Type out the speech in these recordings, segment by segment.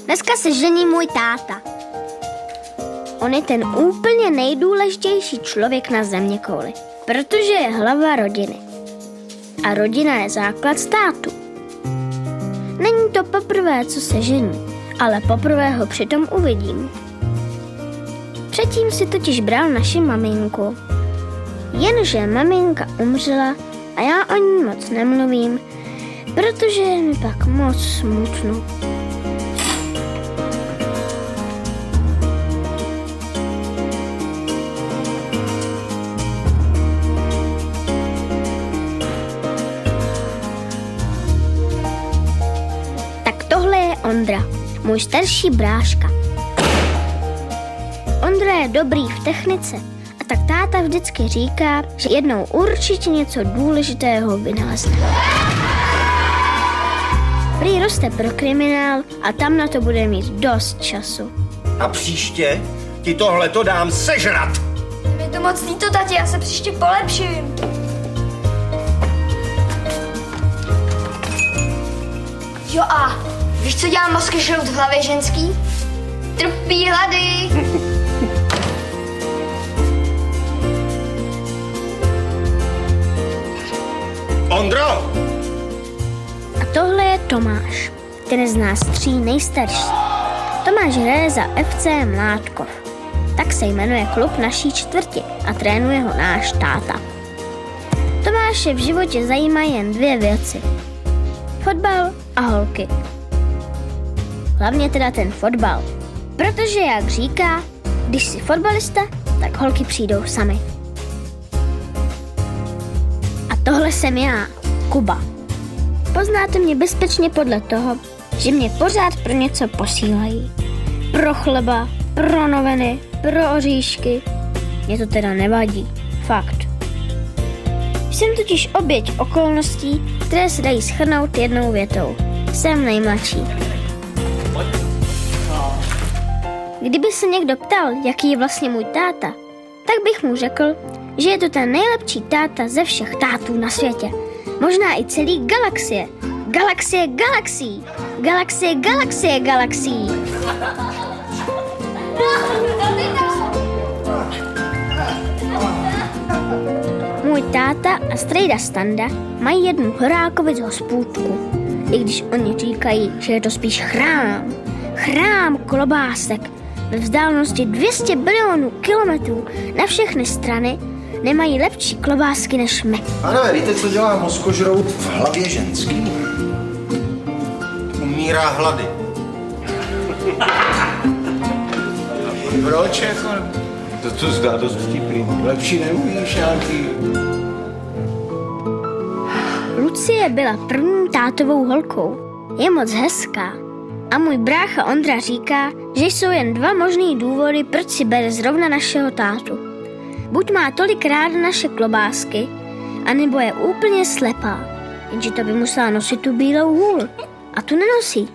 Dneska se žení můj táta. On je ten úplně nejdůležitější člověk na zeměkouli, protože je hlava rodiny. A rodina je základ státu. Není to poprvé, co se žení, ale poprvé ho přitom uvidím. Předtím si totiž bral naši maminku. Jenže maminka umřela a já o ní moc nemluvím, protože je mi pak moc smutno. Tak tohle je Ondra, můj starší bráška. Ondra je dobrý v technice a tak táta vždycky říká, že jednou určitě něco důležitého vynalezne. Prý roste pro kriminál a tam na to bude mít dost času. A příště ti tohleto dám sežrat. Je to moc líto, tati, já se příště polepším. Jo a víš, co dělá mozky žrout v hlavě ženský? Trpí hlady. Ondro! A tohle je Tomáš, ten z nás 3 nejstarší. Tomáš hraje za FC Mládkov. Tak se jmenuje klub naší čtvrti a trénuje ho náš táta. Tomáše v životě zajímají jen 2 věci. Fotbal a holky. Hlavně teda ten fotbal. Protože, jak říká, když jsi fotbalista, tak holky přijdou samy. A tohle jsem já, Kuba. Poznáte mě bezpečně podle toho, že mě pořád pro něco posílají. Pro chleba, pro noviny, pro oříšky. Mě to teda nevadí, fakt. Jsem totiž oběť okolností, které se dají shrnout jednou větou. Jsem nejmladší. Kdyby se někdo ptal, jaký je vlastně můj táta, tak bych mu řekl, že je to ten nejlepší táta ze všech tátů na světě. Možná i celý galaxie. Galaxie galaxií. Galaxie galaxie galaxií. Můj táta a strejda Standa mají jednu Horákovic hospůdku. I když oni říkají, že je to spíš chrám. Chrám klobásek. Ve vzdálenosti 200 bilionů kilometrů na všechny strany nemají lepší klobásky než my. Pánové, víte, co dělá mozkožrout v hlavě ženský? Umírá hlady. Proč jako? To zdá dost vtipný. Lepší neumíš nějaký. Lucie byla první tátovou holkou. Je moc hezká. A můj brácha Ondra říká, že jsou jen 2 možný důvody, proč si bere zrovna našeho tátu. Buď má tolik ráda naše klobásky, anebo je úplně slepá. Jenže to by musela nosit tu bílou hůl. A tu nenosí.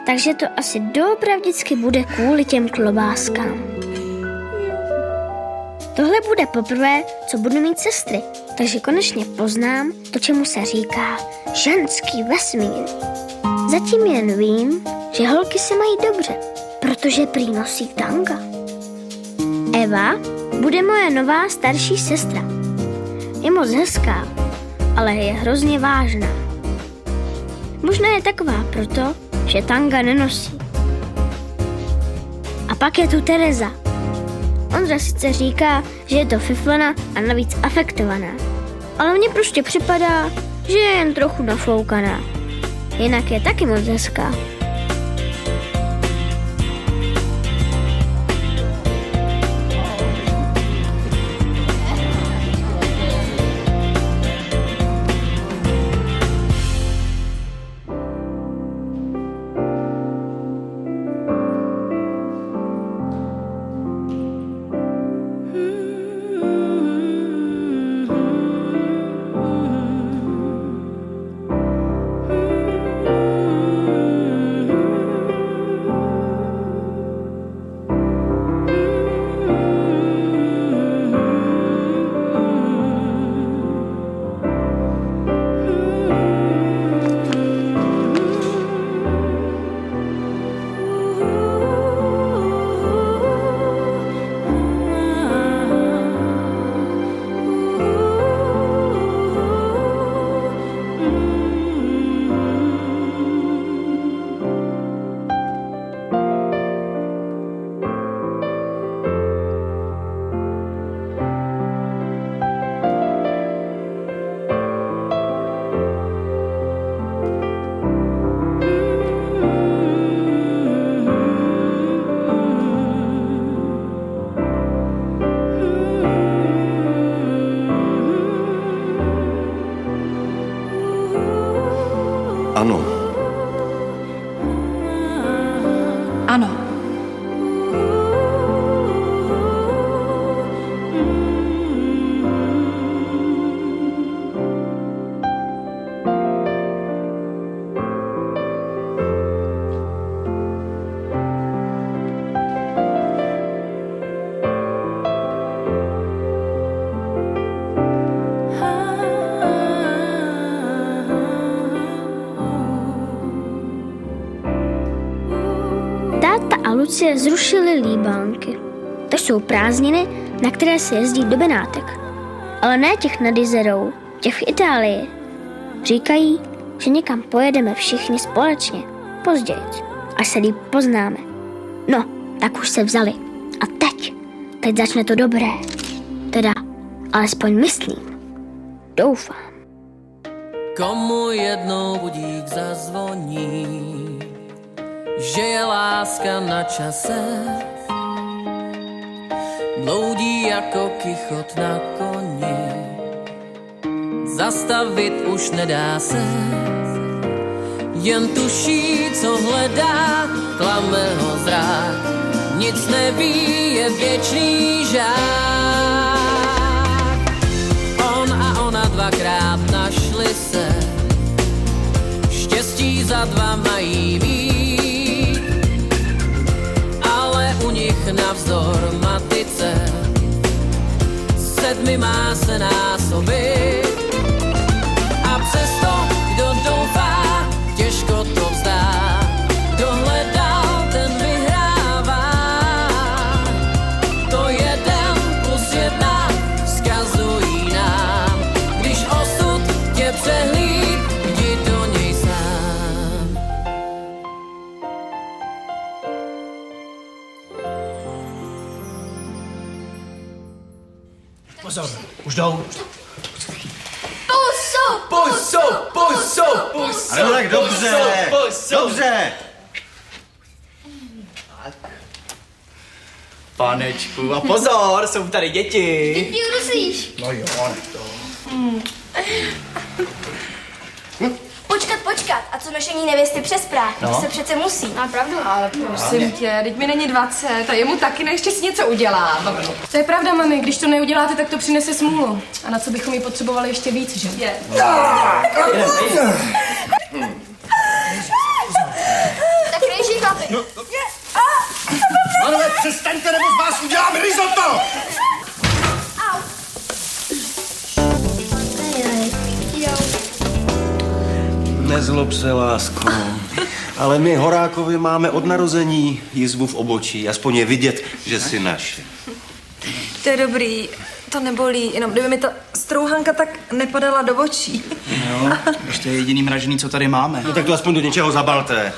Takže to asi doopravdicky bude kvůli těm klobáskám. Tohle bude poprvé, co budu mít sestry. Takže konečně poznám to, čemu se říká ženský vesmír. Zatím jen vím, že holky se mají dobře, protože prý nosí tanga. Eva bude moje nová starší sestra. Je moc hezká, ale je hrozně vážná. Možná je taková proto, že tanga nenosí. A pak je tu Tereza. Ondra sice říká, že je to fiflena a navíc afektovaná, ale mně prostě připadá, že je jen trochu nafloukaná. Jinak je taky moc hezká. Ano. Ano. Táta a Lucie zrušili líbánky. To jsou prázdniny, na které se jezdí do Benátek. Ale ne těch nad Jizerou, těch v Itálii. Říkají, že někam pojedeme všichni společně, později, až se líp poznáme. No, tak už se vzali. A teď začne to dobré. Teda, alespoň myslím. Doufám. Komu jednou budík zazvoní, že je láska na čase, bloudí jako kichot na koni, zastavit už nedá se, jen tuší, co hledá, klame ho zrák, nic neví, je věčný žák. On a ona dvakrát našli se, štěstí za dva mají mít, ale u nich navzdor matice 7 má se násobit. A přesto, kdo doufá, těžko to vzdá, kdo hledal, ten vyhrává. To 1+1 vzkazují nám, když osud tě přehlíd, jdi do něj sám. Pozor, už jdou. Pusu! Ale no tak dobře, dobře. Panečku, a pozor, jsou tady děti. Ty udusíš. No jo, to. Počkat. A co nošení nevěsty přes práh? To se přece musí. Má pravdu. Ale prosím tě, teď mi není 20 a jemu taky ještě si něco udělá. To je pravda, mami, když to neuděláte, tak to přinese smůlu. A na co bychom ji potřebovali ještě víc, že? Je. Tak rejži, chlapi. Ale přestaňte, nebo z vás udělám risotto! Nezlob se, lásko. Ale my Horákovi máme od narození jizvu v obočí. Aspoň je vidět, že jsi naše. To je dobrý, to nebolí, jenom kdyby mi ta strouhanka tak nepadala do očí. Jo, ještě je jediný mražený, co tady máme. No tak to aspoň do něčeho zabalte.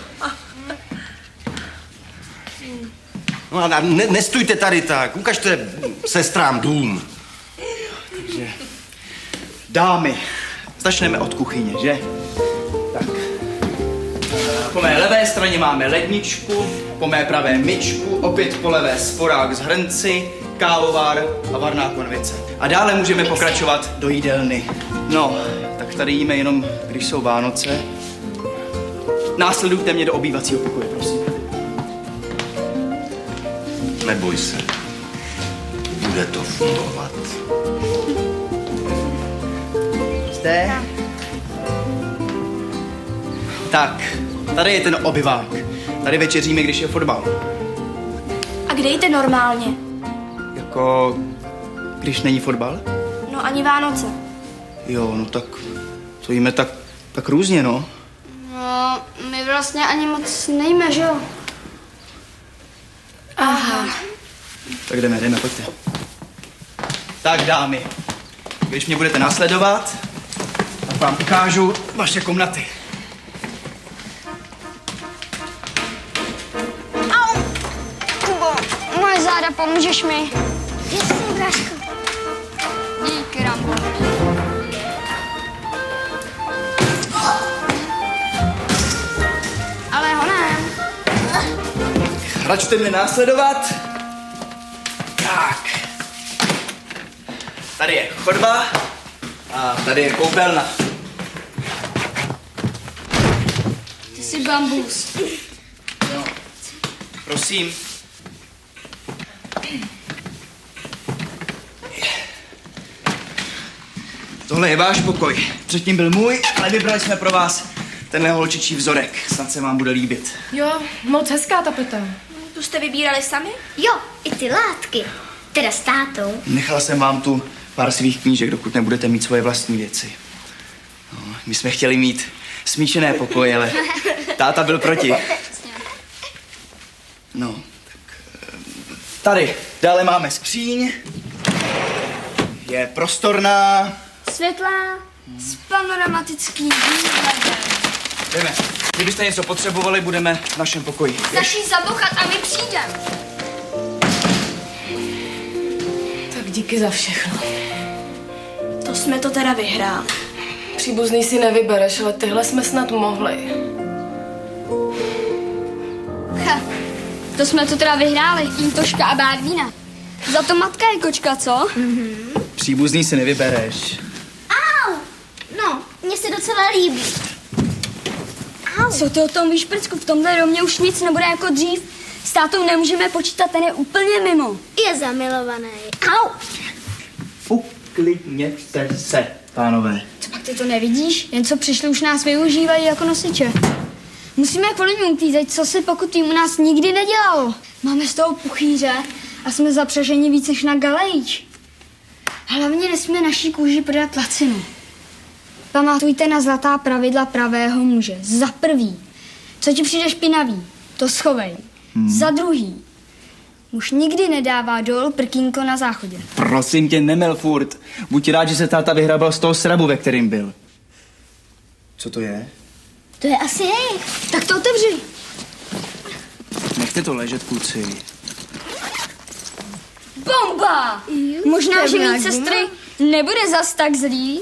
No a nestůjte tady tak. Ukažte sestrám dům. Takže, dámy, začneme od kuchyně, že? Tak. Po mé levé straně máme ledničku, po mé pravé myčku, opět po levé sporák z hrnci, kávovar a varná konvice. A dále můžeme pokračovat do jídelny. No, tak tady jíme jenom, když jsou Vánoce. Následujte mě do obývacího pokoje, prosím. Neboj se. Bude to fungovat. Jste? Tak, tady je ten obyvák. Tady večeříme, když je fotbal. A kde jíte normálně? Jako, když není fotbal? No ani Vánoce. Jo, no tak, to jíme tak různě, no. No, my vlastně ani moc nejíme, že jo? Aha. Tak jdeme, pojďte. Tak, dámy, když mě budete následovat, tak vám ukážu vaše komnaty. Au! Kubo, moje záda, pomůžeš mi? Jasně, bráško. Díky, Rambo. Ale honem. Račte mě následovat. Tak. Tady je chodba a tady je koupelna. si bambus. No. Prosím. Tohle je váš pokoj. Předtím byl můj, ale vybrali jsme pro vás tenhle holčičí vzorek. Snad se vám bude líbit. Jo, moc hezká tapeta. Tu jste vybírali sami? Jo, i ty látky. Teda s tátou. Nechala jsem vám tu pár svých knížek, dokud nebudete mít svoje vlastní věci. No, my jsme chtěli mít smíšené pokoje, ale táta byl proti. No, tak tady dále máme skříň. Je prostorná. Světlá, s panoramatickým výhledem. Jdeme. Kdybyste něco potřebovali, budeme v našem pokoji. Začni zabouchat a my přijdeme. Tak díky za všechno. To jsme to teda vyhráli. Příbuzný si nevybereš, ale tyhle jsme snad mohli. Ha, to jsme to teda vyhráli. Intoška a Bárvína. Za to matka je kočka, co? Příbuzný si nevybereš. Au! No, mně se docela líbí. Au! Co ty o tom víš, Prcku? V tomhle domě už nic nebude jako dřív. S tátou nemůžeme počítat, ten je úplně mimo. Je zamilovaný. Au! Uklidněte se, pánové. Co pak ty to nevidíš? Jen co přišli, už nás využívají jako nosiče. Musíme kvůli ním utíct, co se pokud tým u nás nikdy nedělalo. Máme z toho puchýře a jsme zapřaženi víc než na galejč. Hlavně nesmíme naší kůži prodat lacinu. Pamatujte na zlatá pravidla pravého muže. Za prvý, co ti přijde špinavý, to schovej. Za druhý, muž nikdy nedává dolů prkínko na záchodě. Prosím tě, nemel furt. Buď rád, že se táta vyhrabal z toho srabu, ve kterým byl. Co to je? To je asi jejich. Tak to otevři. Nechte to ležet, kluci. Bomba! Možná, že mít sestry nebude zas tak zlý.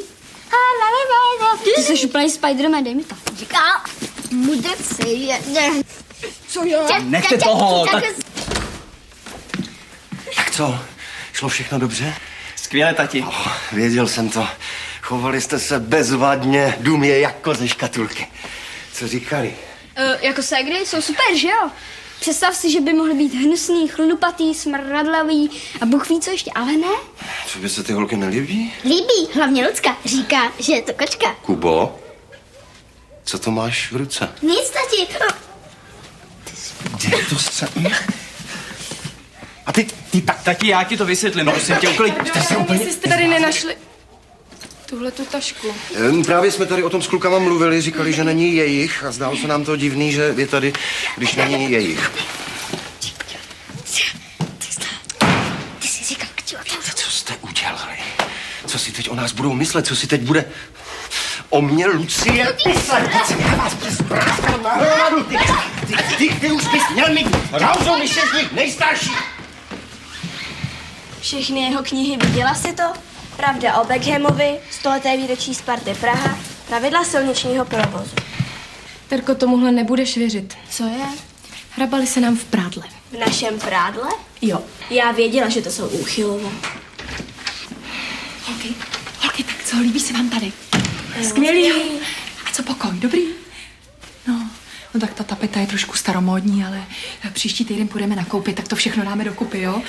Ty jsi úplný Spider-Man, dej mi to. Říká, mudrci je... Co jo? Nechte toho, tak... Tak co? Šlo všechno dobře? Skvěle, tati. Věděl jsem to. Chovali jste se bezvadně, dům je jako ze škatulky. Co říkali? Jako ségry jsou super, že jo? Představ si, že by mohly být hnusný, chlupatý, smradlavý a Bůh ví co ještě, ale ne. Co by se ty holky nelíbí? Líbí, hlavně Lucka. Říká, že je to kočka. Kubo, co to máš v ruce? Nic, tati. Kde to se... A ty tak, tati, já ti to vysvětlím, prosím tě, uklidněte se úplně. Jestli jste tady nenašli tuhle tu tašku. Právě jsme tady o tom s klukama mluvili, říkali, že není jejich a zdálo se nám to divný, že je tady, když není jejich. Ty jsi říkal, Co jste udělali? Co si teď o nás budou myslet? Co si teď bude o mě Lucie myslet? Ty už bys měl mít rozum, když jsi z nich nejstarší. Všechny jeho knihy, viděla jsi to? Pravda o Beckhamovi, 100leté výročí Sparty Praha, pravidla silničního provozu. Terko, tomuhle nebudeš věřit. Co je? Hrabali se nám v prádle. V našem prádle? Jo. Já věděla, že to jsou úchylové. Holky, tak co, líbí se vám tady? Skvělý. A co pokoj, dobrý? No tak ta tapeta je trošku staromódní, ale příští týden půjdeme nakoupit, tak to všechno dáme dokupy, jo?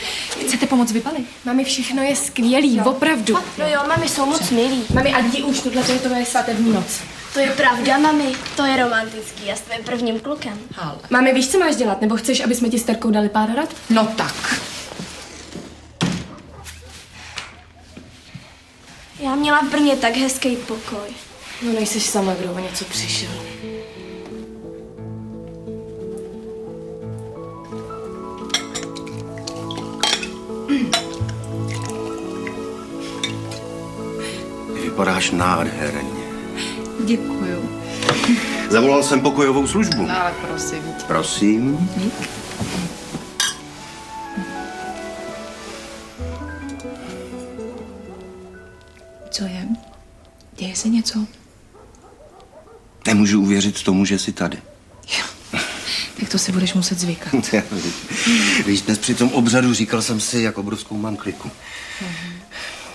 Chcete pomoct vybalit? Mami, všechno je skvělý, opravdu. No jo, mami jsou moc milí. Mami, a jdi už, tohle je tvoje svatební noc. To je pravda, mami. To je romantický. Já s tvým prvním klukem. Mami, víš, co máš dělat? Nebo chceš, aby jsme ti s Terkou dali pár rad? No tak. Já měla v Brně tak hezký pokoj. No nejseš sama, kdo o něco přišel. Vypadáš nádherně. Děkuju. Zavolal jsem pokojovou službu. Ale prosím. Prosím. Co je? Děje se něco? Nemůžu uvěřit tomu, že jsi tady. Tak to si budeš muset zvykat. Víš, dnes při tom obřadu říkal jsem si, jak obrovskou mám kliku.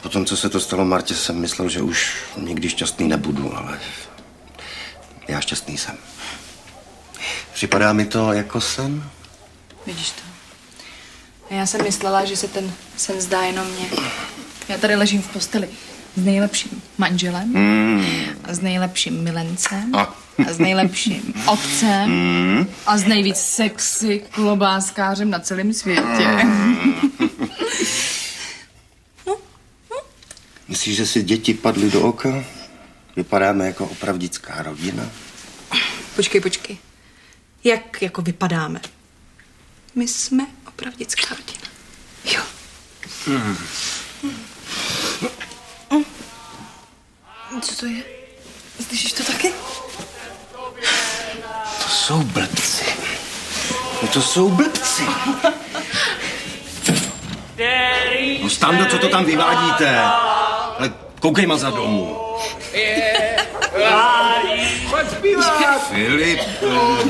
Po tom, co se to stalo Martě, jsem myslel, že už nikdy šťastný nebudu, ale já šťastný jsem. Připadá mi to jako sen. Vidíš to. A já jsem myslela, že se ten sen zdá jenom mě. Já tady ležím v posteli s nejlepším manželem a s nejlepším milencem a s nejlepším otcem a s nejvíc sexy klobáskářem na celém světě. Myslíš, že si děti padly do oka? Vypadáme jako opravdická rodina? Počkej. Jak jako vypadáme? My jsme opravdická rodina. Jo. Co to je? Slyšíš to taky? To jsou blbci. No to jsou blbci. No Stando, co to tam vyvádíte? Ale koukej ma za domů. Pojď zpívat! Filip.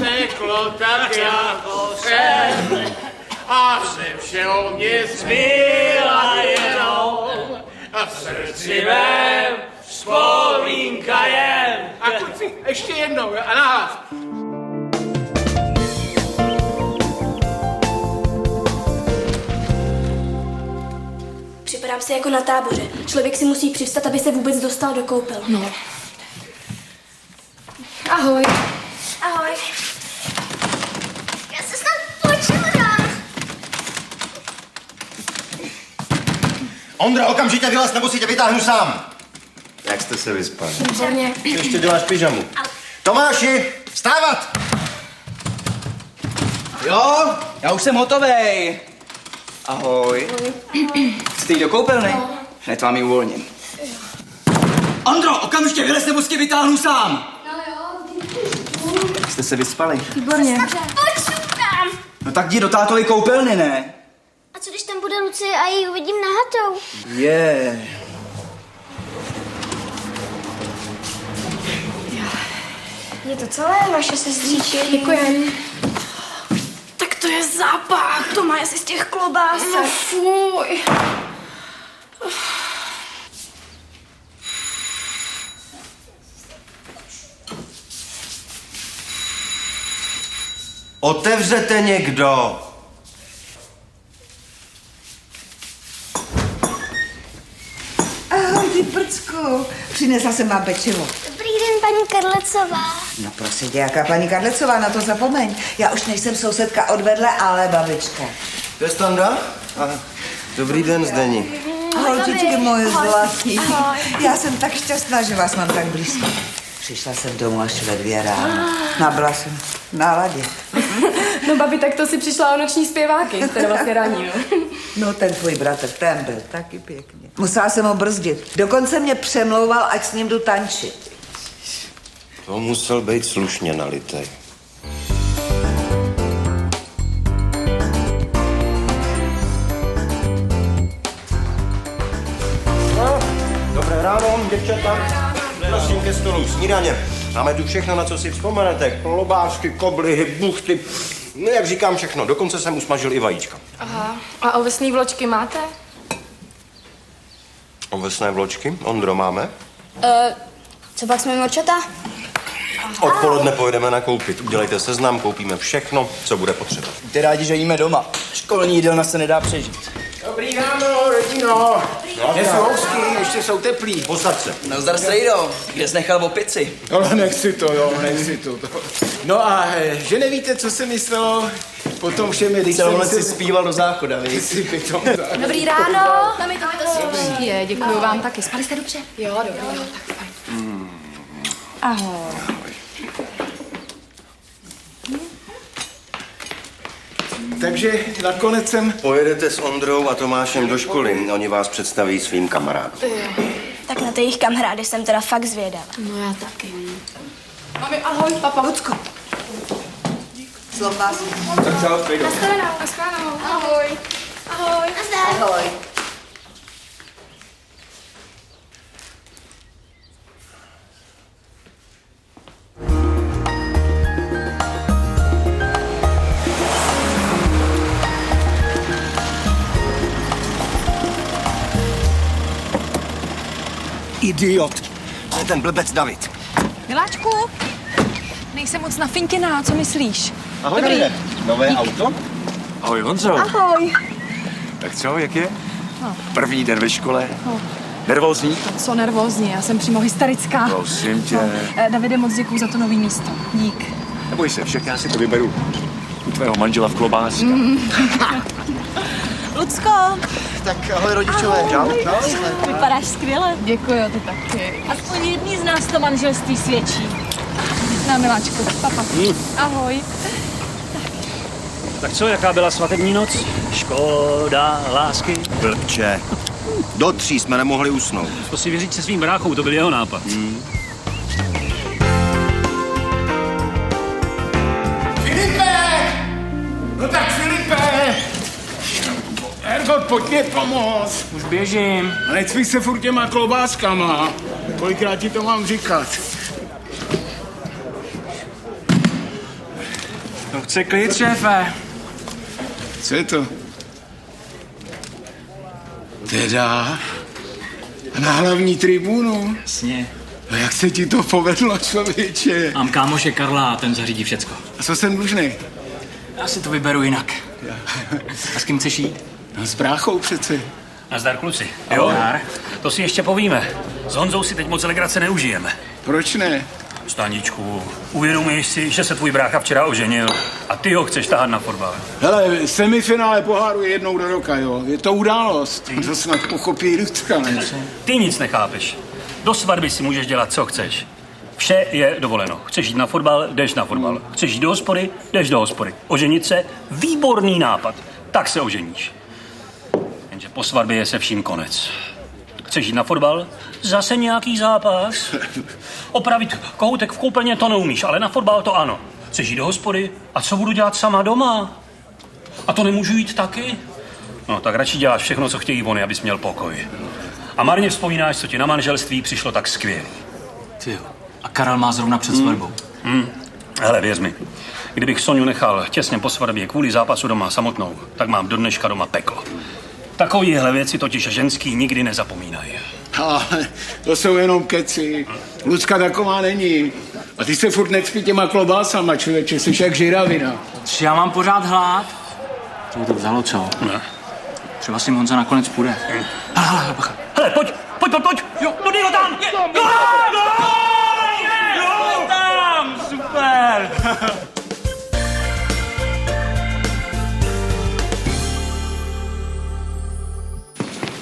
Teklo tak jako sen a ze všeho mě zbyla jenom a v srdci mém vzpomínka jen. A kluci, ještě jednou, a nahlas. Připadám si jako na táboře. Člověk si musí přivstat, aby se vůbec dostal do koupel. No. Ahoj. Ahoj. Já se snad počurám. Ondra, okamžitě vylez, nebo si tě vytáhnu sám. Jak jste se vyspali? Výborně. Ještě děláš pyžamu. Tomáši, vstávat! Jo, já už jsem hotovej. Ahoj. Chcete jít do koupelny? Hned vám ji uvolním. Ondro, okamžitě vylez, nebo si tě vytáhnu sám. Jak jste se vyspali? Výborně. Počurám. No tak jdi do tátovy koupelny, ne? A co když tam bude Lucie a ji uvidím nahatou? Je. Je to celé, vaše sestříči. Děkujem. Tak to je zápach. To má asi z těch klobásek. No fuj. Otevřete někdo. Ahoj, ty prcku. Přinesla jsem vám pečivo. Dobrý den, paní Karlecová. No prosím tě, jaká paní Karlecová, na to zapomeň. Já už nejsem sousedka od vedle, ale babička. To je Standa? Aha. Dobrý den, Zdeni. Holčičky moje zlatý. Já jsem tak šťastná, že vás mám tak blízko. Přišla jsem domů až ve 2 ráno. Nabyla jsem v náladě. No babi, tak to si přišla o noční zpěváky, teda vlastně raní, no. No ten tvůj bratr, ten byl taky pěkně. Musela jsem ho brzdit. Dokonce mě přemlouval, ať s ním jdu tančit. To musel být slušně nalitej. No, dobré ráno, děvčata. Prosím ke stolu snídaně. Máme tu všechno, na co si vzpomenete. Klobásky, koblihy, buchty. No, jak říkám, všechno. Dokonce jsem usmažil i vajíčka. Aha. A ovesný vločky máte? Ovesné vločky? Ondro, máme? Co pak jsme morčata? Odpoledne pojedeme nakoupit. Udělejte seznam, koupíme všechno, co bude potřeba. Ty rádi, že jíme doma. Školní jídelna se nedá přežít. Dobrý ráno, rodino. Nesu housky, ještě jsou teplý. Posaď se. Nazdar, strejdo. Kde jsi nechal opici? Ale nechci to. No a že nevíte, co se myslelo po tom všem, když Celou si zpíval do záchoda, víš? Dobrý ráno. Tam je to Je, děkuju vám taky. Spali jste dobře? Jo, dobře. Jo, tak fajn. Ahoj. Takže nakonec jsem... Pojedete s Ondrou a Tomášem do školy. Oni vás představí svým kamarádům. Tak na ty jejich kamarády jsem teda fakt zvědavá. No já taky. Mami, ahoj, papa. Lucko. Slov vás. Tak čau, Frejdo. Naschledanou. Ahoj. Ahoj. Ahoj. Idiot. To je ten blbec David. Miláčku, Nejsem moc nafintěná, co myslíš? Ahoj, Darine. Nové auto? Ahoj, Honzo. Ahoj. Tak co, jak je? První den ve škole. Nervózní? Co nervózní, já jsem přímo hysterická. Prosím tě. Davide, moc děkuju za to nový místo. Dík. Neboj se, však já si to vyberu u tvého manžela v klobáska. Lucko! Tak ahoj rodičové. Ahoj. Vypadáš skvěle. Děkuju, ty taky. Aspoň jedný z nás to manželství svědčí. Na miláčku, papa. Ahoj. Tak co, jaká byla svatební noc? Škoda lásky? Blbče. Do 3 jsme nemohli usnout. To si vyříct se svým bráchou, to byl jeho nápad. Filipe! No tak Filipe! Ergot, pojď mě pomoct. Už běžím. A necvíš se furt těma klobáskama. Kolikrát ti to mám říkat? No chce klid, šéfe. Co je to? Teda? Na hlavní tribunu? Jasně. A jak se ti to povedlo, člověče? Mám kámoše Karla a ten zařídí všecko. A co jsem dlužný? Já si to vyberu jinak. A s kým chceš jít? No, s bráchou přece. Nazdar, kluci. Jo, to si ještě povíme. S Honzou si teď moc legrace neužijeme. Proč ne? Staničku, uvědomuješ si, že se tvůj brácha včera oženil a ty ho chceš tahat na fotbal. Hele, semifinále poháru je jednou do roka, jo. Je to událost. To snad pochopí Rutka, ne? Ty nic nechápeš. Do svatby si můžeš dělat, co chceš. Vše je dovoleno. Chceš jít na fotbal, jdeš na fotbal. Chceš jít do hospody, jdeš do hospody. Oženit se, výborný nápad. Tak se oženíš. Jenže po svatbě je se vším konec. Chceš jít na fotbal? Zase nějaký zápas. Opravit kohoutek v koupelně to neumíš, ale na fotbal to ano. Chceš jít do hospody? A co budu dělat sama doma? A to nemůžu jít taky? No, tak radši děláš všechno, co chtějí oni, abys měl pokoj. A marně vzpomínáš, co ti na manželství přišlo tak skvělý. Ty a Karel má zrovna před svatbou. Hele, věř mi, kdybych Soňu nechal těsně po svatbě kvůli zápasu doma samotnou, tak mám do dneška doma peklo. Takovýhle věci totiž ženský nikdy nezapomínají. Ale to jsou jenom keci. Lucka taková není. A ty se furt necpí těma klobásama, člověče, jsi jak žiravina. Já mám pořád hlad. Co by to vzalo, co? Ne. Třeba si Honza nakonec půjde. Hele, pojď! Jo, no dej ho tam! Jo, tam! Super!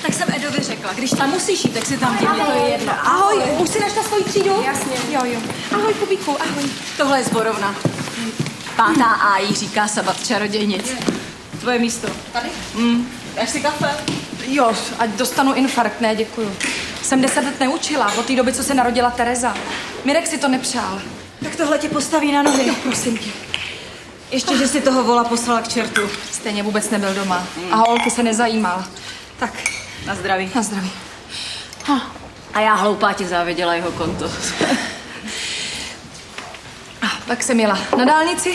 Tak jsem Edovi řekla, když tam musíš jít, tak si tam dělej, to je jedno. Ahoj, už si našla svoji třídu? Jasně. Jo. Ahoj, Kubíku, ahoj. Tohle je Zborovna. 5. A jí říká Sabat čarodějnic. Tvoje místo. Tady? Dáš si kafe? Jo, ať dostanu infarkt, ne, děkuju. Jsem 10 let neučila, od té doby, co se narodila Tereza. Mirek si to nepřál. Tak tohle tě postaví na nohy. Jo, prosím tě. Ještě, že si toho vola poslala k čertu. Stejně vůbec nebyl doma. A holky se nezajímal. Tak, Na zdraví. na zdraví. A já hloupá ti záviděla jeho konto. Pak jsem jela na dálnici,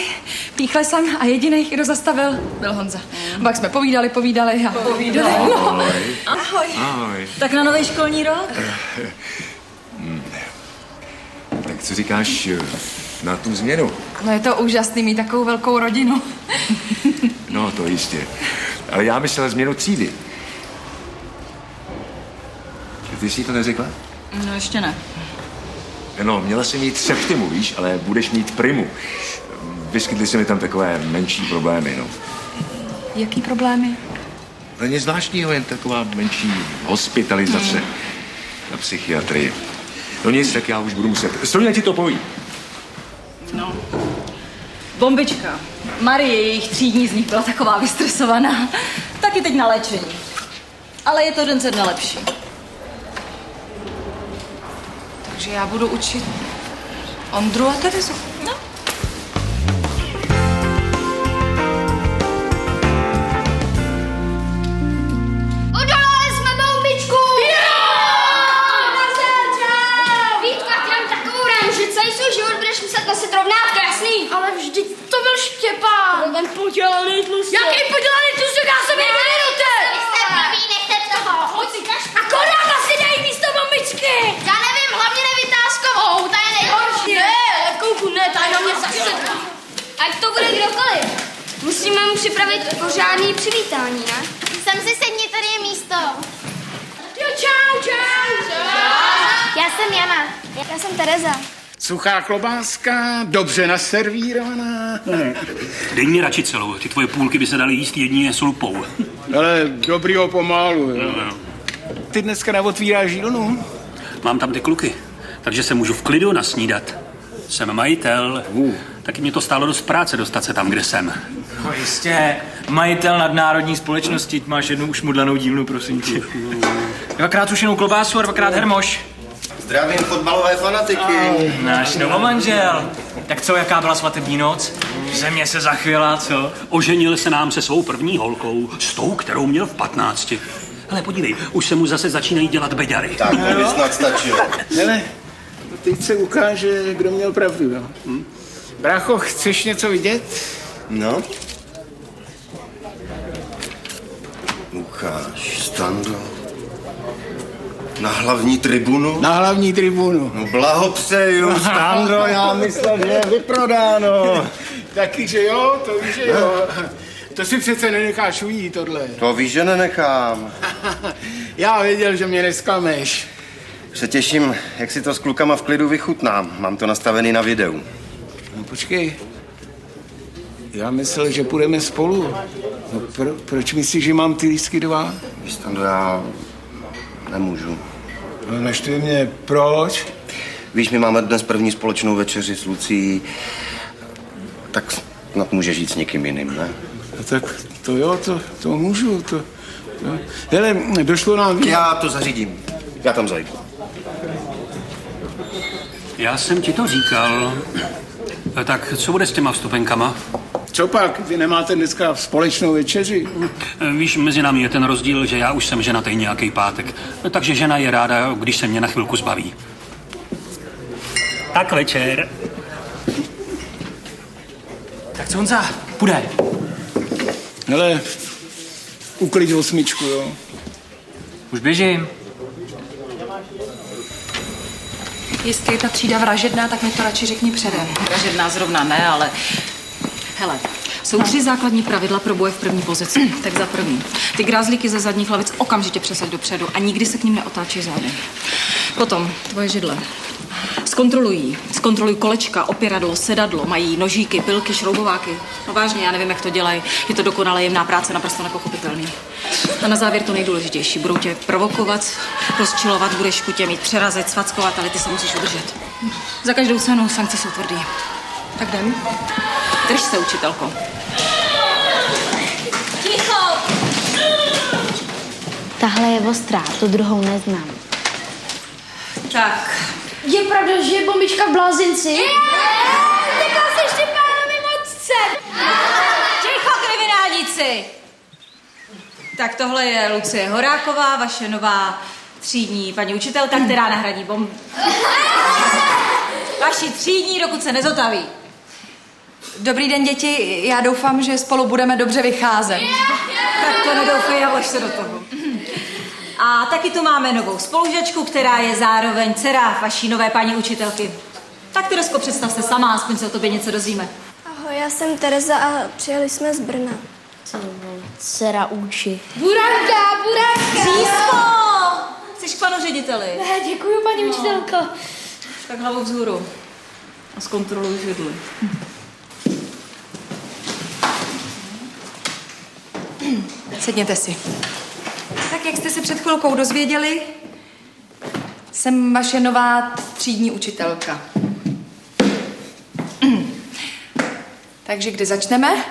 píchle jsem a jediný, kdo zastavil, byl Honza. Pak jsme povídali a povídali. No. Ahoj. Ahoj. Tak na nový školní rok? Tak co říkáš na tu změnu? No je to úžasný mít takovou velkou rodinu. No, to jistě. Ale já myslel změnu třídy. Ty jsi to neřekla? No ještě ne. No, měla jsi mít septimu, víš, ale budeš mít primu. Vyskytly se mi tam takové menší problémy, no. Jaký problémy? To nic zvláštního, jen taková menší hospitalizace na psychiatrii. No nic, tak já už budu muset. Sonia ti to poví. No. Bombička. Marie, jejich třídní z nich byla taková vystresovaná. Taky teď na léčení. Ale je to den ze dne lepší. Takže já budu učit Ondru a Terezu. No. Odolali jsme bombičku! Vítka, ty mám takovou ránu, že celý svůj život budeš muset nosit rovnátko, jasný? Ale vždyť to byl Štěpán. Ten podělaný tlusek. Jaký podělaný tlusek? Já jsem jen minuty! Vy jste blbý, nechte toho. Hoď si kaš. A Korát asi dej místo bombičky. Já nevím, hlavně nevytázkovou, ta je nejhorší. Ne, lepkouku ne, ta je na mě Ať to bude kdokoliv. Musíme mu připravit pořádný přivítání, ne? Sem si sedni, tady je místo. Jo, čau. Já jsem Jana. Já jsem Tereza. Suchá klobáska, dobře naservírovaná. Dej mi radši celou, ty tvoje půlky by se daly jíst jedině s lupou. Ale dobrýho pomalu. Ty dneska neotvíráš jídlnu? Mám tam ty kluky, takže se můžu v klidu nasnídat. Jsem majitel, taky mě to stálo dost práce dostat se tam, kde jsem. No jistě, majitel nadnárodní společnosti, máš jednu ušmudlanou dílnu, prosím tě. Dvakrát sušenou klobásu a dvakrát hermoš. Zdravím fotbalové fanatiky. Náš novomanžel. Tak co, jaká byla svatební noc? Země se zachvěla, co? Oženil se nám se svou první holkou, s tou, kterou měl v 15. Ale podívej, už se mu zase začínají dělat beďary. Tak, to by snad stačilo. Hele, teď se ukáže, kdo měl pravdu, jo? Brácho, chceš něco vidět? No. Ukáž, Stando. Na hlavní tribunu? Na hlavní tribunu. No blahopřeju, Stando, já myslím, že je vyprodáno. Taky, že jo, to víš, že jo. To si přece nenecháš ujít, tohle. To víš, že nenechám. Já věděl, že mě nesklameš. Se těším, jak si to s klukama v klidu vychutnám. Mám to nastavený na videu. No počkej. Já myslel, že půjdeme spolu. No proč myslíš, že mám ty lístky 2? Víš, Stando, já nemůžu. No neštvi mě, proč? Víš, my máme dnes první společnou večeři s Lucí. Tak snad můžeš jít s někým jiným, ne? No tak to jo, to můžu, to. Hele, došlo nám... Já to zařídím. Já tam zajdu. Já jsem ti to říkal. Tak co bude s těma vstupenkama? Co pak? Vy nemáte dneska společnou večeři? Víš, mezi námi je ten rozdíl, že já už jsem ženatý nějaký pátek. Takže žena je ráda, když se mě na chvilku zbaví. Tak večer. Tak co Honza, půjde. Hele, uklid 8, jo. Už běžím. Jestli je ta třída vražedná, tak mi to radši řekni předem. Vražedná zrovna ne, ale... Hele, jsou 3 základní pravidla pro boje v první pozici. Tak za první. Ty grázlíky ze zadních lavic okamžitě přesaď dopředu a nikdy se k ním neotáčej zády. Potom tvoje židle. Zkontroluj kolečka, opěradlo, sedadlo, mají nožíky, pilky, šroubováky. No vážně, já nevím, jak to dělají. Je to dokonale jemná práce, naprosto nepochopitelný. A na závěr to nejdůležitější. Budou tě provokovat, rozčilovat, budeš kutě mít přerazit, svackovat, ale ty se musíš udržet. Za každou cenu sankce jsou tvrdý. Tak jdem. Drž se, učitelko. Ticho! Tahle je ostrá, tu druhou neznám. Tak. Je pravda, že je bombička v blázinci? Řekla jsi Štěpánovi mocce! Ticho, kriminálníci! Tak tohle je Lucie Horáková, vaše nová třídní paní učitelka, která nahradí bombu. Vaši třídní, dokud se nezotaví. Dobrý den, děti. Já doufám, že spolu budeme dobře vycházet. Tak to nedoufej a vlož se do toho. A taky tu máme novou spolužačku, která je zároveň dcera vaší nové paní učitelky. Tak Teresko, představ se sama, aspoň se o tobě něco dozvíme. Ahoj, já jsem Tereza a přijeli jsme z Brna. Dcera uči. Buranka! Přísko! Jsi k panu řediteli. Ne, děkuju, paní učitelko. Tak hlavu vzhůru. A zkontroluj židli. Sedněte si. Tak jak jste se před chvilkou dozvěděli, jsem vaše nová třídní učitelka. Takže kdy začneme?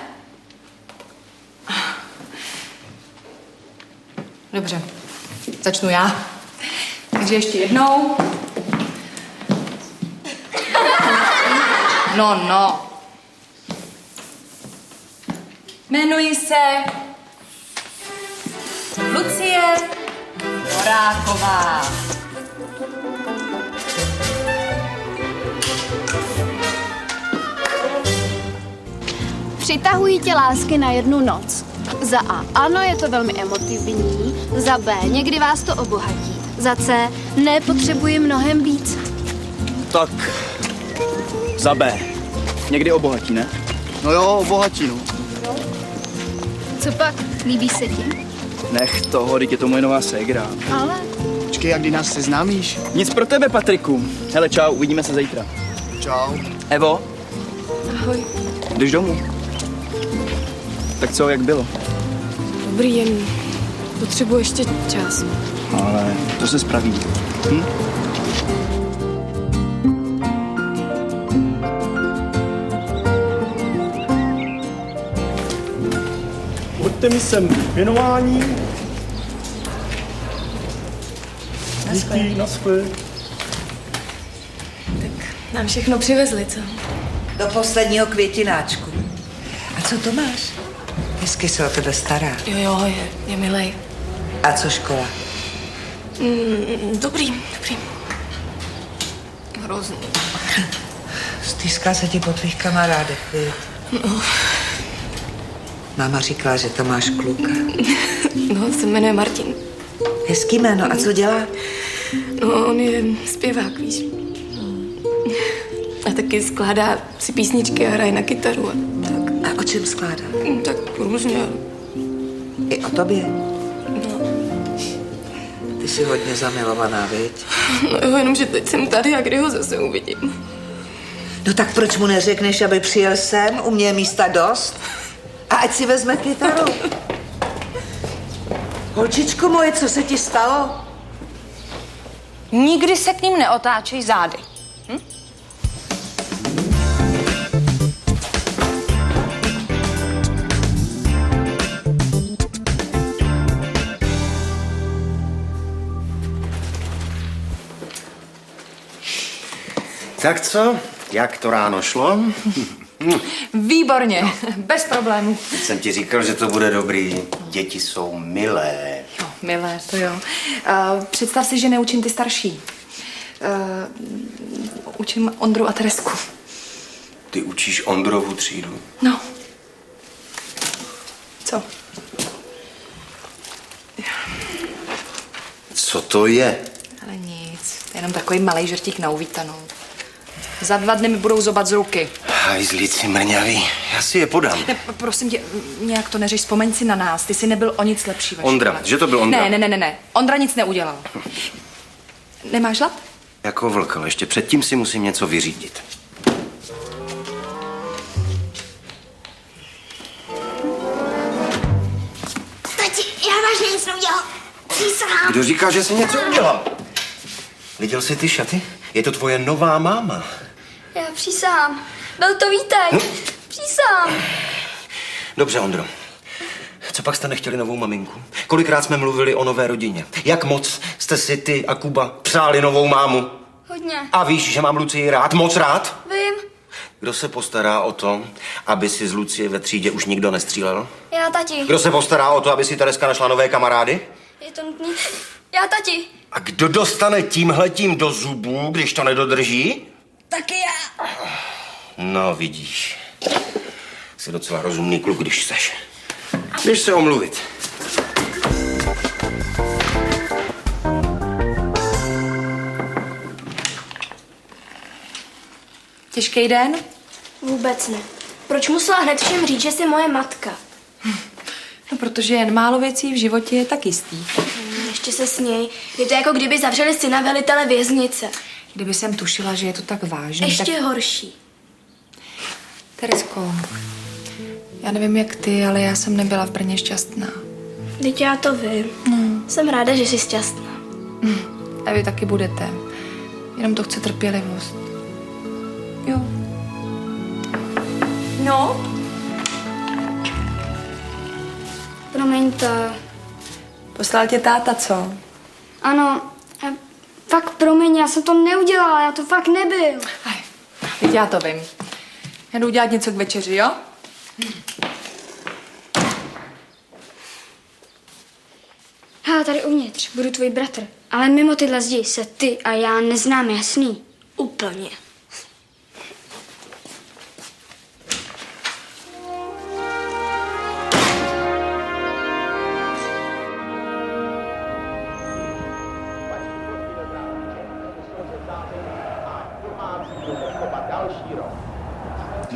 Dobře, začnu já. Takže ještě jednou. No. Jmenuji se Lucie Horáková. Přitahují tě lásky na jednu noc. Za A. Ano, je to velmi emotivní. Za B. Někdy vás to obohatí. Za C. Ne, potřebuji mnohem víc. Tak, za B. někdy obohatí, ne? No jo, obohatí, no. Co pak? Líbí se ti? Nech toho, teď je to moje nová ségra. Ale... Počkej, jak kdy nás seznámíš? Nic pro tebe, Patriku. Hele, čau, uvidíme se zítra. Čau. Evo, Ahoj. jdeš domů? Tak co, jak bylo? Dobrý, jen potřebuji ještě čas. Ale to se spraví. Hm? Pojďte mi sem věnování. Díky, naschle. Nám všechno přivezli, co? Do posledního květináčku. A co to máš? Hezky se o tebe stará. Jo, je milej. A co škola? Dobrý. Hrozný. Stýská se ti po tvých kamarádech, viď? No. Máma říkala, že tam máš kluka. No, se jmenuje Martin. Hezký jméno. A co dělá? No, on je zpěvák, víš. A taky skládá si písničky a hraje na kytaru. A o čem skládá? Tak různě. I o tobě? Ty jsi hodně zamilovaná, viď? No jo, jenomže teď jsem tady a kdy ho zase uvidím. No tak proč mu neřekneš, aby přijel sem? U mě je místa dost. A ať si vezme kytaru. Holčičko moje, co se ti stalo? Nikdy se k ním neotáčej zády. Hm? Tak co? Jak to ráno šlo? Výborně, bez problémů. Teď jsem ti říkal, že to bude dobrý. Děti jsou milé. Jo, milé, to jo. Představ si, že neučím ty starší. Učím Ondru a Teresku. Ty učíš Ondrovu třídu. No. Co? Co to je? Ale nic, to je jenom takový malej žertík na uvítanou. Za 2 dny mi budou zobat z ruky. Hajzlíci mrňavý, já si je podám. Ne, prosím tě, nějak to neřeš, vzpomeň si na nás. Ty jsi nebyl o nic lepší ve Ondra, škole. že to byl Ondra? Ne. Ondra nic neudělal. Nemáš hlad? Jako vlk, ale ještě předtím si musím něco vyřídit. Tati, já vážně nic neudělal. Přísahám. Kdo říká, že jsi něco udělal? Viděl jsi ty šaty? Je to tvoje nová máma. Já přísahám. Byl to Vítek. Přísahám. Dobře, Ondro. Co pak jste nechtěli novou maminku? Kolikrát jsme mluvili o nové rodině? Jak moc jste si ty a Kuba přáli novou mámu? Hodně. A víš, že mám Lucii rád, moc rád? Vím. Kdo se postará o to, aby si z Lucie ve třídě už nikdo nestřílel? Já, tati. Kdo se postará o to, aby si Tereska našla nové kamarády? Je to nutný. Já, tati. A kdo dostane tímhletím do zubů, když to nedodrží? Taky já. No, vidíš. Jsi docela rozumný kluk, když seš. Běž se omluvit. Těžký den? Vůbec ne. Proč musela hned všem říct, že jsi moje matka? No, protože jen málo věcí v životě je tak jistý. Ještě se směj. Je to jako kdyby zavřeli syna velitele věznice. Kdyby jsem tušila, že je to tak vážné, Ještě tak... horší. Teresko, já nevím jak ty, ale já jsem nebyla v Brně šťastná. Teď já to vím. Jsem ráda, že jsi šťastná. A vy taky budete. Jenom to chce trpělivost. Jo. No? Promiňte. Poslal tě táta, co? Ano. Fakt promiň, já jsem to neudělala, já to fakt nebyl. Teď já to vím. Já jdu udělat něco k večeři, jo? Hele, tady uvnitř, budu tvůj bratr. Ale mimo tyhle zdi se ty a já neznáme, jasný? Úplně.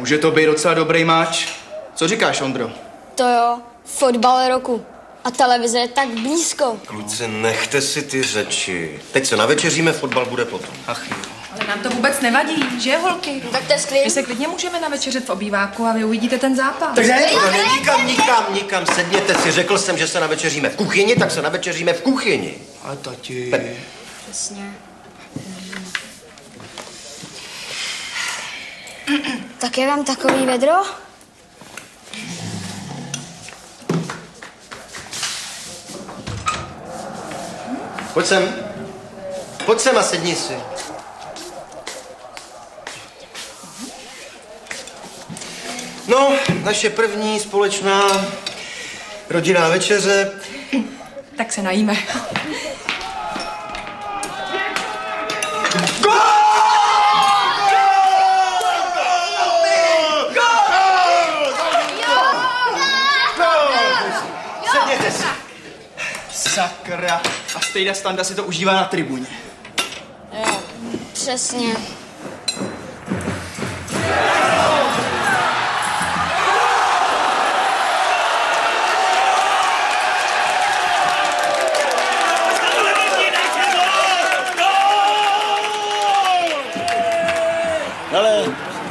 Může to být docela dobrý máč. Co říkáš, Ondro? To jo, fotbal roku. A televize je tak blízko. Kluci, nechte si ty řeči. Teď se navečeříme, fotbal bude potom. Ach jo. Ale nám to vůbec nevadí, že holky? Tak to je skvělé. My se klidně můžeme navečeřet v obýváku a vy uvidíte ten zápas. Nikam, sedněte si. Řekl jsem, že se navečeříme v kuchyni, tak se navečeříme v kuchyni. Ale tati... Přesně. Tak je vám takový vedro? Pojď sem a sedni si. No, naše první společná rodinná večeře. Tak se najíme. Sedněte si. Sakra. A stejda Standa si to užívá na tribuně. Jo, přesně.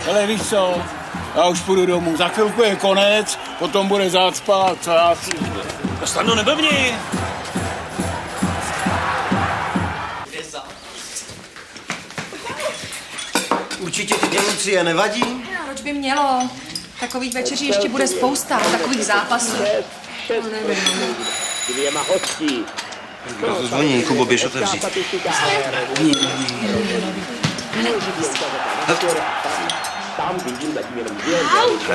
Hele, víš co? Já už půjdu domů. Za chvilku je konec, potom bude zácpa, co já si... Stando, neblbni! Určitě ty Lucie nevadí? Proč by mělo? Takových večeří ještě bude spousta, takových zápasů. Dvěma hostí. Kdo to zvoní? Kubo, běž otevřít.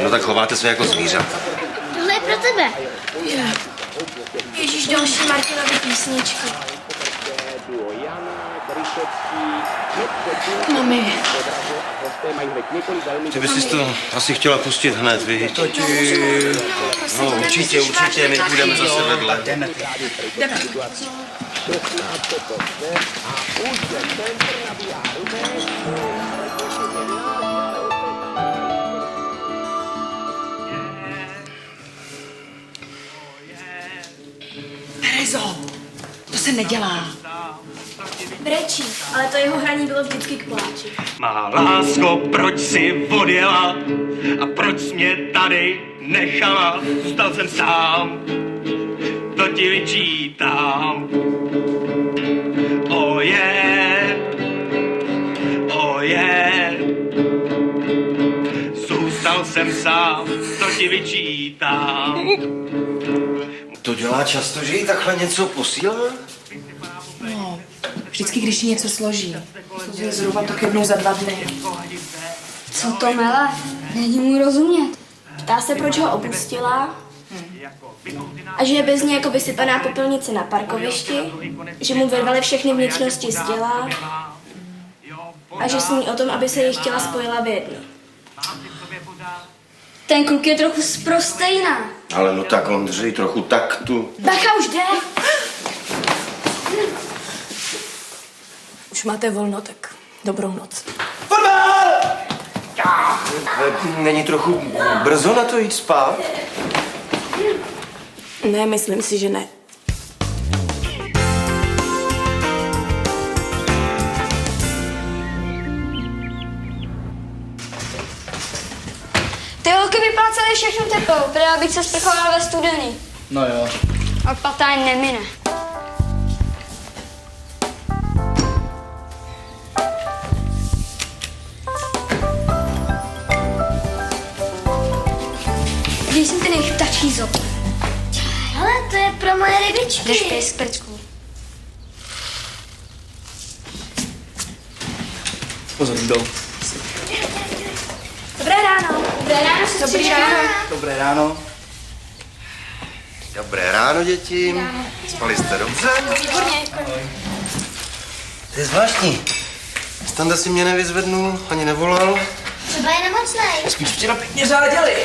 No tak chováte se jako zvířata. Tohle je pro tebe. Ježíš, další Martinovy písničky. Mami. Ty bys si to asi chtěla pustit hned, viď? No, určitě, my půjdeme zase vedle. Jdeme. Terezo, to se nedělá. Brečí, ale to jeho hraní bylo vždycky k pláči. Má lásko, proč jsi odjela a proč jsi mě tady nechala? Zůstal jsem sám, to ti vyčítám. Oje, zůstal jsem sám, to ti vyčítám. To dělá často, že jí takhle něco posílá? No, vždycky, když jí něco složí. To je zhruba tak jednou za 2 dny. Co to mele? Není mu rozumět. Ptá se, proč ho opustila a že je bez ní jako vysypaná popelnice na parkovišti, že mu vyrvali všechny vnitřnosti z těla a že sní o tom, aby se jí chtěla spojila v jedno. Ten kluk je trochu sprostejná. Ale no tak, Ondřej, trochu taktu. Bacha, už jde. Už máte volno, tak dobrou noc. Není trochu brzo na to jít spát? Ne, myslím si, že ne. Ty holky vyplácely všechno teplou, protože abych se sprchovala ve studený. No jo. A patáň nemine. Když jsem ty nejptačí zob. Ale to je pro moje rybičky. Jdeš pryč, prcku. Pozor, jdou. Dobré ráno. Dobré ráno, Dobrý ráno. Dobré ráno. Dobré ráno, děti. Spali jste dobře? Výborně. To je zvláštní. Standa si mě nevyzvednul, ani nevolal. Třeba je nemocnej. Spíš včera pěkně záděli.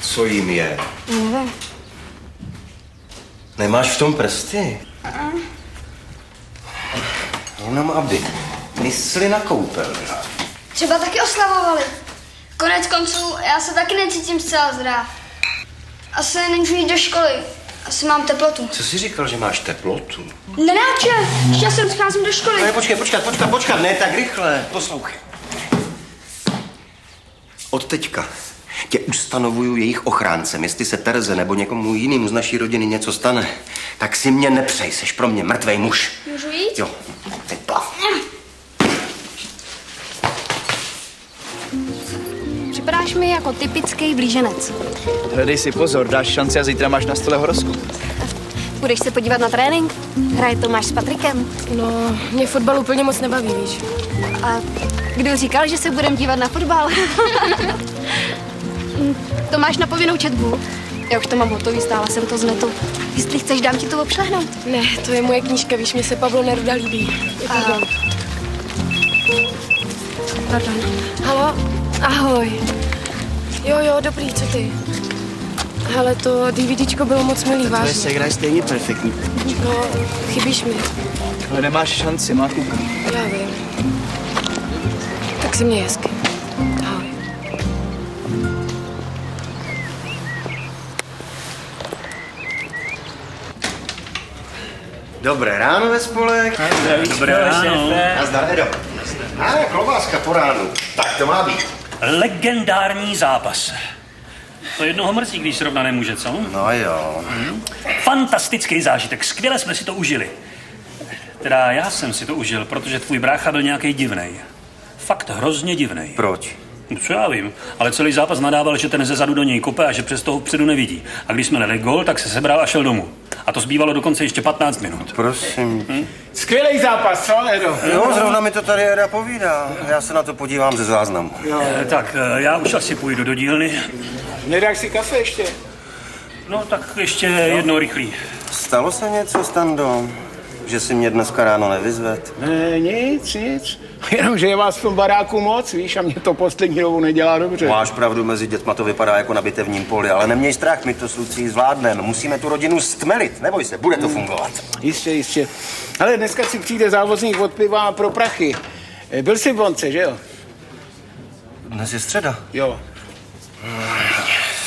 Co jim je? Nevím. Nemáš v tom prsty? Jenom aby. Mysli na koupel. Třeba taky oslavovali. Konec konců, já se taky necítím zcela zdrav. Asi nemůžu jít do školy. Asi mám teplotu. Co jsi říkal, že máš teplotu? Nenáče, ještě jsem scházím do školy. Ne, počkat, ne tak rychle. Poslouchej. Od teďka tě ustanovuju jejich ochráncem. Jestli se Tereze nebo někomu jinému z naší rodiny něco stane, tak si mě nepřej, seš pro mě mrtvej muž. Můžu jít? Jo, teď plav. Připadáš mi jako typický blíženec. Hledej si pozor, dáš šanci a zítra máš na stole horoskop. Budeš se podívat na trénink? Hraje Tomáš s Patrikem? No, mě fotbal úplně moc nebaví, víš. A kdo říkal, že se budeme dívat na fotbal? Tomáš na povinnou četbu. Já už to mám hotový, stála jsem to z netu. Jestli chceš, dám ti to obšlehnout. Ne, to je moje knížka, víš, mě se Pablo Neruda líbí. Pardon. Halo? Ahoj. Jo, dobrý, co ty? Hele, to DVDčko bylo moc milý, vážně. Tvoje segra je stejně perfektní. No, chybíš mi. Ale nemáš šanci, má kuku. Já vím. Tak se mě hezky. Ahoj. Dobré ráno ve spolek. Dobré ráno. Nazdar, Edo. Klobáska po ránu. Tak to má být. Legendární zápas. To jednoho mrzí, když srovna nemůže, co? No jo. Fantastický zážitek, skvěle jsme si to užili. Teda já jsem si to užil, protože tvůj brácha byl nějaký divnej. Fakt hrozně divnej. Proč? No, co já vím, ale celý zápas nadával, že ten zezadu do něj kope a že přes toho vpředu nevidí. A když jsme nedali gól, tak se sebral a šel domů. A to zbývalo dokonce ještě 15 minut. Prosím. Skvělý zápas, co, Edo? Jo, zrovna mi to tady Eda povídá. Já se na to podívám ze záznamu. Tak, já už asi půjdu do dílny. Nedáš si kafe ještě? No, tak ještě jedno rychlý. Stalo se něco, Stando? Že si mě dneska ráno nevyzvedl? Ne, nic. Jenom, že je vás v tom baráku moc, víš, a mě to poslední dobu nedělá dobře. Máš pravdu, mezi dětma to vypadá jako na bitevním poli, ale neměj strach, my to s Lucí zvládneme. Musíme tu rodinu stmelit, neboj se, bude to fungovat. Jistě. Ale dneska si přijde závozník od piva pro prachy. Byl jsi v Bonce, že jo? Dnes je středa. Jo.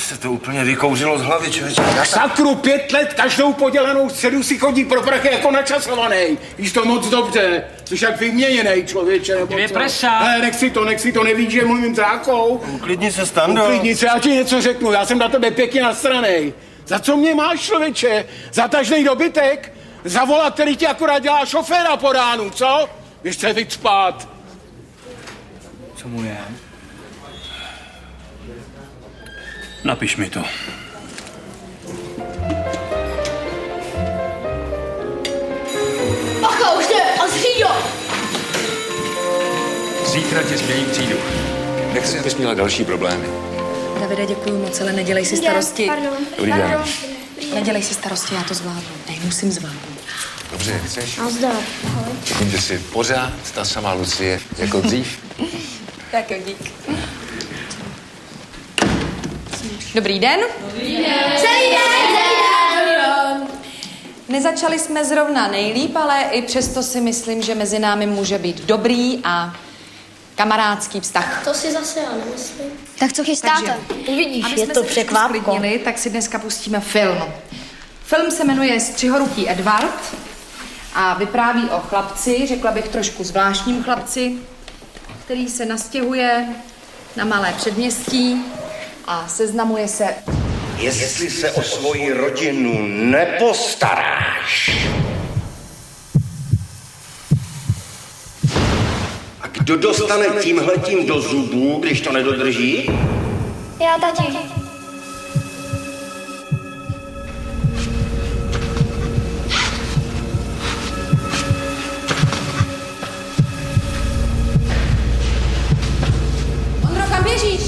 Se to úplně vykouřilo z hlavy, člověče. Sakru, 5 let každou podělanou středu si chodí pro prachy jako načasovaný. Víš to moc dobře. Jsi jak vyměněnej, člověče, nebo Dvě co? prsa. Ne, nech si to, nevíš, že mluvím s Hákou. Uklidni se, Stando. Uklidni se, já ti něco řeknu, já jsem na tebe pěkně nastranej. Za co mě máš, člověče? Za tažnej dobytek? Za vola, který ti akorát dělá šoféra po ránu, co? Běž se víc spát. Co mu je? Napiš mi to. Bacha, už jde, a zříďo! Zítra ti změním třídu. Nechci, abys měla další problémy. Davide, děkuji moc, ale nedělej si starosti. Pardon. Dobrý den. Nedělej si starosti, já to zvládnu. Musím zvládnout. Dobře, chceš? Nazdar. Vidím, že jsi pořád ta samá Lucie jako dřív. Tak jo, dík. Dobrý den. Dobrý den. Celý den. Nezačali jsme zrovna nejlíp, ale i přesto si myslím, že mezi námi může být dobrý a kamarádský vztah. To si zase já nemyslím. Tak co chystáte? Uvidíš, Aby je jsme to se překvápko. sklidnili, tak si dneska pustíme film. Film se jmenuje Střihoruký Edvard a vypráví o chlapci, řekla bych trošku zvláštním chlapci, který se nastěhuje na malé předměstí a seznamuje se. Jestli se o svoji rodinu nepostaráš. A kdo dostane tímhletím do zubů, když to nedodrží? Já, tati. Ondro, kam běžíš?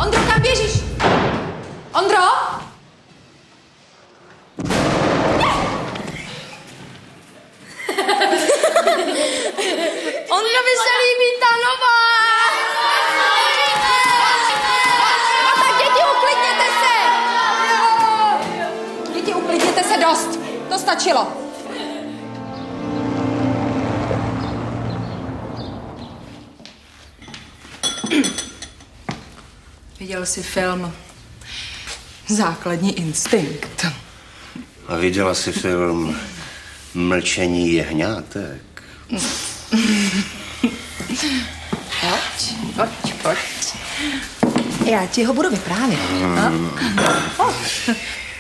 Ondro, kam běžíš? Ondro? Ondrovi se líbí ta nová! No tak děti, uklidněte se! Děti, uklidněte se dost. To stačilo. Viděl jsi film Základní instinkt. A viděla jsi film Mlčení jehňátek? Pojď. Já ti ho budu vyprávět.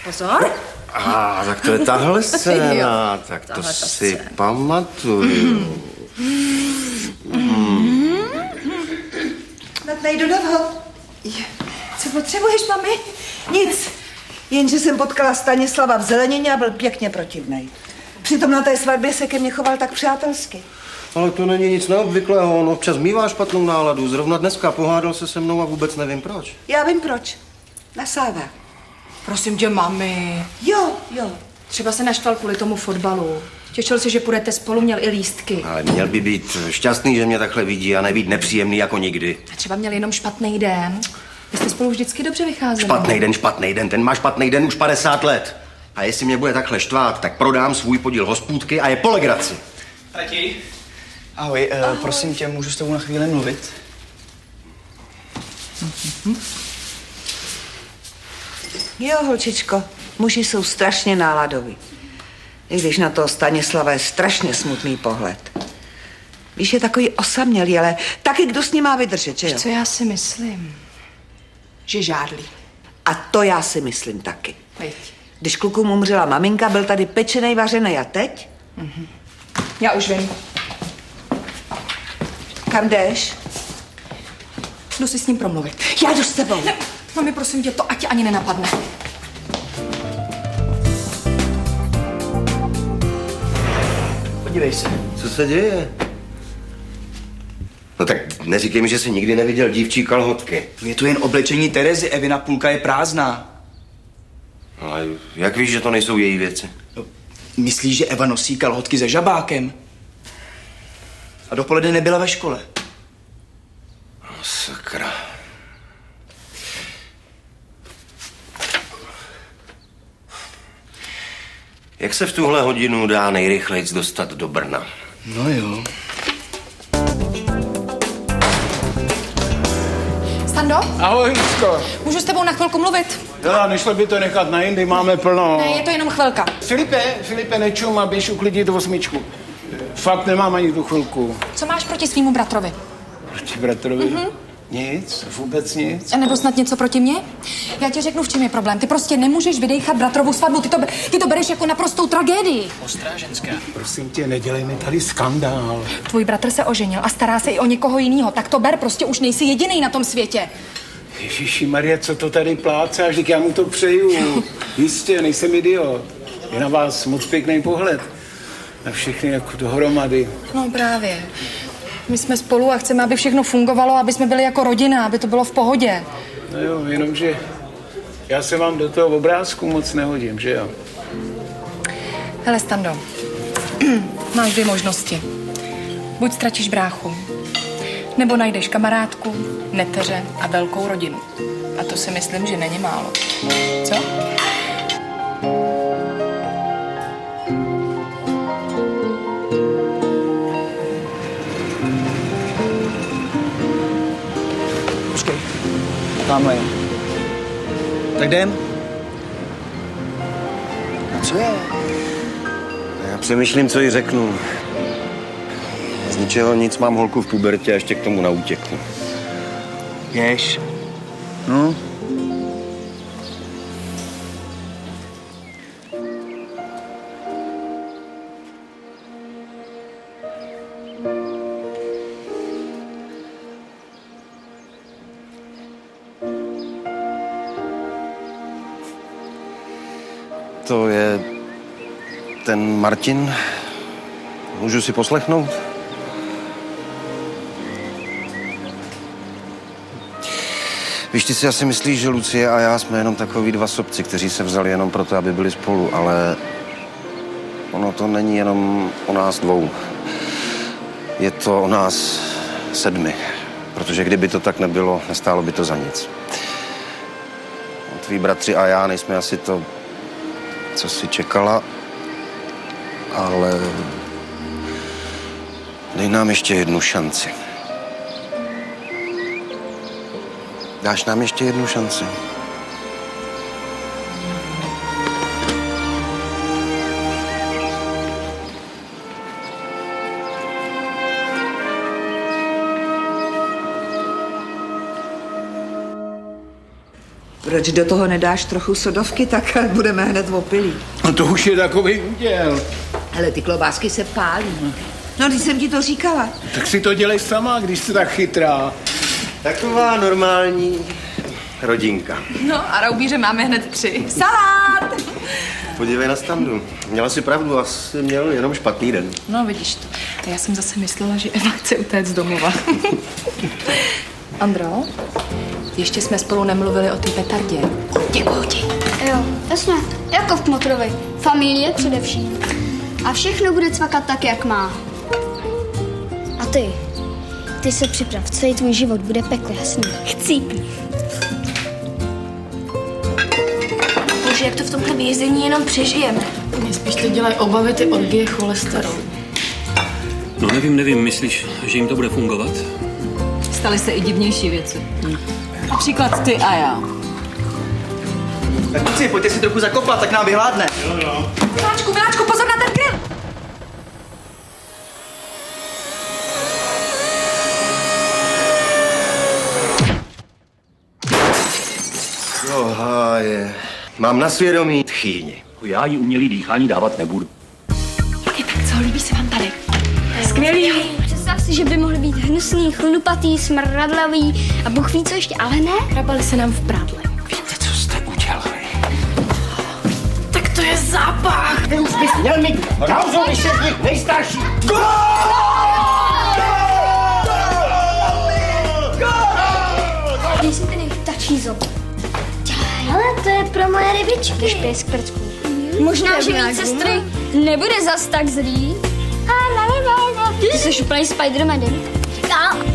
Pozor. Tak to je tahle scéna, tak to si pamatuju. Nejdu do toho. Co potřebuješ, mami? Nic. Jenže jsem potkala Stanislava v zelenině a byl pěkně protivnej. Přitom na té svatbě se ke mně choval tak přátelsky. Ale to není nic neobvyklého, on občas mívá špatnou náladu. Zrovna dneska pohádal se se mnou a vůbec nevím proč. Já vím proč. Nasává. Prosím tě, mami. Jo. Třeba se naštval kvůli tomu fotbalu. Těšil se, že půjdete spolu, měl i lístky. Ale měl by být šťastný, že mě takhle vidí a nebýt nepříjemný jako nikdy. A třeba měl jenom špatný den. Vy jste spolu vždycky dobře vycházeli. Špatný den, ten má špatný den už 50 let. A jestli mě bude takhle štvát, tak prodám svůj podíl hospůdky a je po legraci. Tati. Ahoj, prosím tě, můžu s tebou na chvíli mluvit? Jo, holčičko, muži jsou strašně náladoví. I když na toho Stanislava je strašně smutný pohled. Víš, je takový osamělý, ale taky kdo s ním má vydržet, že jo? Co já si myslím? Že žádlí. A to já si myslím taky. Veď. Když klukům umřela maminka, byl tady pečenej, vařenej a teď? Já už vím. Kam jdeš? Jdu si s ním promluvit. Já jdu s tebou. Ne, mami, prosím tě, to ať tě ani nenapadne. Podívej se. Co se děje? No tak neříkej mi, že jsi nikdy neviděl dívčí kalhotky. Je to jen oblečení Terezy, Evina půlka je prázdná. Ale jak víš, že to nejsou její věci? No, myslíš, že Eva nosí kalhotky se žabákem? A dopoledne nebyla ve škole. No, sakra. Jak se v tuhle hodinu dá nejrychleji dostat do Brna? No jo. Stando? Ahoj, Lucko. Můžu s tebou na chvilku mluvit? Jo, nešlo by to nechat na jindy, máme plno. Ne, je to jenom chvilka. Filipe, nečum a běž uklidit 8. Fakt nemám ani tu chvilku. Co máš proti svýmu bratrovi? Proti bratrovi? Nic, vůbec nic. A nebo snad něco proti mně? Já ti řeknu, v čem je problém. Ty prostě nemůžeš vydejchat bratrovu svatbu. Ty to bereš jako naprostou tragédii. Ostráženská. Prosím tě, nedělej mi tady skandál. Tvůj bratr se oženil a stará se i o někoho jiného. Tak to ber, prostě už nejsi jediný na tom světě. Ježíši Maria, co to tady plácáš? Vždyť já mu to přeju. Jistě, nejsem idiot. Je na vás moc pěkný pohled. Na všechny jako dohromady. No právě. My jsme spolu a chceme, aby všechno fungovalo, aby jsme byli jako rodina, aby to bylo v pohodě. No jo, jenomže já se vám do toho obrázku moc nehodím, že jo? Hele, Stando, máš 2 možnosti. Buď ztratíš bráchu, nebo najdeš kamarádku, neteře a velkou rodinu. A to si myslím, že není málo. Co? Počkej. Tamhle je. Tak jdem. A co je? Já přemýšlím, co jí řeknu. Z ničeho nic, mám holku v pubertě a ještě k tomu na útěku. Jež. No. To je ten Martin. Můžu si poslechnout? Víš, ty si asi myslíš, že Lucie a já jsme jenom takový 2 sobci, kteří se vzali jenom proto, aby byli spolu, ale ono to není jenom o nás 2. Je to o nás 7, protože kdyby to tak nebylo, nestálo by to za nic. Tví bratři a já nejsme asi to, co jsi čekala, ale dej nám ještě jednu šanci. Dáš nám ještě jednu šanci. Proč do toho nedáš trochu sodovky, tak budeme hned opilí. No to už je takový úděl. Hele, ty klobásky se pálí. No, když jsem ti to říkala. Tak si to dělej sama, když jsi tak chytrá. Taková normální rodinka. No a roubíře máme hned 3. Salát! Podívej na Standu. Měla si pravdu, asi měl jenom špatný den. No vidíš to. A já jsem zase myslela, že Eva chce utéct z domova. Andro, ještě jsme spolu nemluvili o té petardě. Děkuju ti. Jo, jasně, jako v Kmotrovej. Familie především. A všechno bude cvakat tak, jak má. A ty se připrav, celý tvůj život bude peklo, jasný. Chcípni. Bože, jak to v tomhle vězení jenom přežijeme. Mě spíš to dělají obavy ty orgie cholesterolu. No nevím, myslíš, že jim to bude fungovat? Staly se i divnější věci. Například ty a já. Tak kluci, pojďte si trochu zakopat, tak nám vyhládne. Jo. Miláčku, pozor na ten grill! Jo, háje. Mám na svědomí tchýni. Já jí umělý dýchání dávat nebudu. Tak co, líbí se vám tady? Skvělý. Představ si, že by mohly být hnusný, chlupatý, smradlavý a Bůh ví co ještě, ale ne. Hrabali se nám v prádle. Víte, co jste udělali? Tak to je zápach. Ty už bys měl mít kauzu vysvětlit nejstarší. Dej si ten tačí zob. Ale to je pro moje rybičky. Když pěs k prcku. Možná, že mít sestry nebude zas tak zlý. Ty jsi úplný Spider-Man.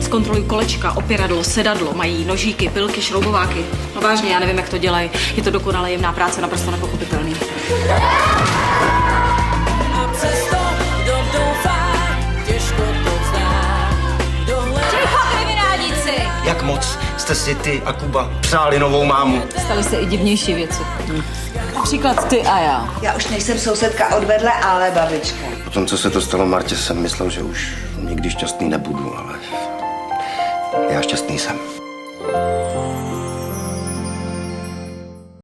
Zkontroluj kolečka, opěradlo, sedadlo, mají nožíky, pilky, šroubováky. No vážně, já nevím, jak to dělají. Je to dokonale jemná práce, naprosto nepochopitelný. A přesto, kdo doufá, těžko to vzdá. Ticho, kriminálníci! Jak moc jste si ty a Kuba přáli novou mámu? Staly se i divnější věci. Například ty a já. Já už nejsem sousedka od vedle, ale babička. Po tom, co se to stalo Martě, jsem myslel, že už nikdy šťastný nebudu, ale já šťastný jsem.